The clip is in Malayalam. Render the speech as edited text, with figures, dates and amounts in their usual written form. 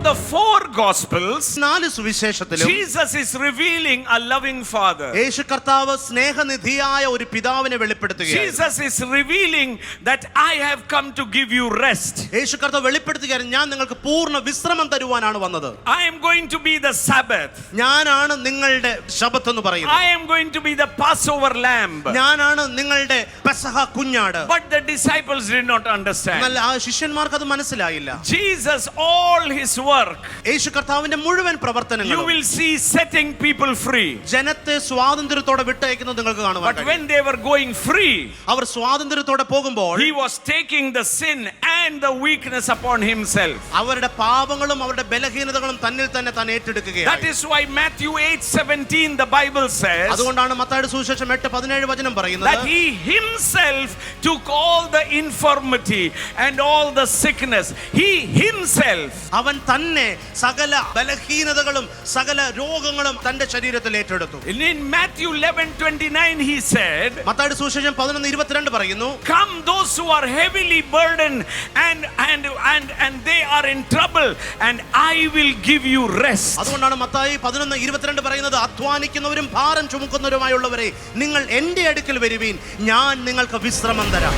the four gospels, നാല് സുവിശേഷത്തിലും Jesus is revealing a loving father. യേശു കർത്താവ് സ്നേഹനിധിയായ ഒരു പിതാവിനെ വെളിപ്പെടുത്തുകയാണ്. Jesus is revealing that I have come to give you rest. യേശു കർത്താവ് വെളിപ്പെടുത്തുകയാണ്, ഞാൻ നിങ്ങൾക്ക് പൂർണ്ണ വിശ്രമം തരുവാനാണ് വന്നത്. I am going to be the Sabbath. ഞാനാണ് നിങ്ങളുടെ ശബ്ബത്ത് എന്ന് പറയുന്നത്. I am going to be the Passover lamb. ഞാനാണ് നിങ്ങളുടെ പെസഹ കുഞ്ഞാട്. But the disciples did not understand. എന്നാൽ ആ ശിഷ്യന്മാർക്ക് അത് മനസ്സിലായില്ല. Jesus, all his work, യേശു കർത്താവിന്റെ മുഴുവൻ you പ്രവർത്തനങ്ങളും will see setting people free. ജനത്തെ സ്വാതന്ത്ര്യത്തോടെ വിട്ടയക്കുന്നത് നിങ്ങൾക്ക് കാണുവാൻ But കഴിയും. when they were going free, അവർ സ്വാതന്ത്ര്യത്തോടെ പോകുമ്പോൾ he was taking the sin and the weakness upon himself. അവരുടെ പാപങ്ങളും അവരുടെ ബലഹീനതകളും തന്നിൽ തന്നെ താൻ ഏറ്റെടുക്കുകയാണ്. That is why Matthew 8:17 the Bible says അതുകൊണ്ടാണ് മത്തായിയുടെ സുവിശേഷം 8:17 വചനം പറയുന്നത്, that he himself took all the infirmity and all the sickness. He himself. അവൻ തന്നെ സകല ബലഹീനതകളും സകല രോഗങ്ങളും തന്റെ ശരീരത്തിൽ ഏറ്റെടുത്തു. In Matthew 11:29 he said, മത്തായിയുടെ സുവിശേഷം 11:22 പറയുന്നു, come those who are heavily burdened and they are in trouble, and I will give you rest. അതുകൊണ്ടാണ് മത്തായി 11:22 പറയുന്നത്, അധ്വാനിക്കുന്നവരും ഭാരം ചുമക്കുന്നവരുമായുള്ളവരെ നിങ്ങൾ എന്റെ അടുക്കൽ വരുവീൻ, ഞാൻ നിങ്ങൾക്ക് വിശ്രമം തരാം.